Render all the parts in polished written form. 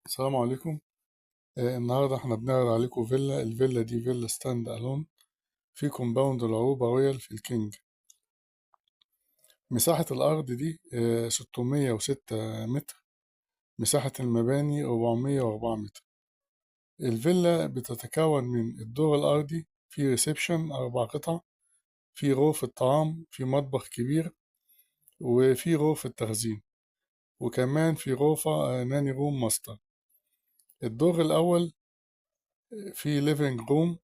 السلام عليكم. النهاردة احنا بنعرض عليكم الفيلا دي فيلا ستاند ألون في كومباوند العروبة رويال في الكينج. مساحة الأرض دي 606 متر. مساحة المباني 404 متر. الفيلا بتتكون من الدور الأرضي، في ريسبشن 4 قطع، في غرفة طعام، في مطبخ كبير، وفي غرفة تخزين، وكمان في غرفة ناني روم ماستر. الدور الأول في ليفينج روم،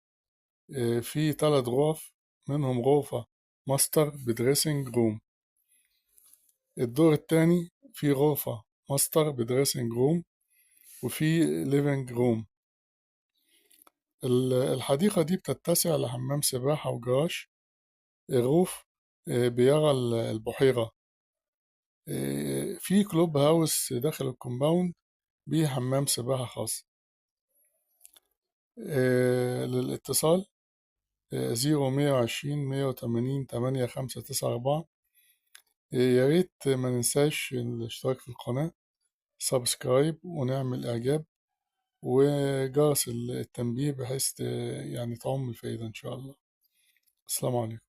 في 3 غرف، منهم غرفة ماستر بدريسنج روم. الدور التاني في غرفة ماستر بدريسنج روم، وفي ليفينج روم. الحديقة دي بتتسع لحمام سباحة وجراج. الروف بيرى البحيرة. في كلوب هاوس داخل الكومباوند بيه حمام سباحة خاص. للاتصال 0120 180 8594. يا ريت ما ننساش الاشتراك في القناة، سبسكرايب، ونعمل إعجاب وجرس التنبيه بحيث يعني تعم الفائدة إن شاء الله. السلام عليكم.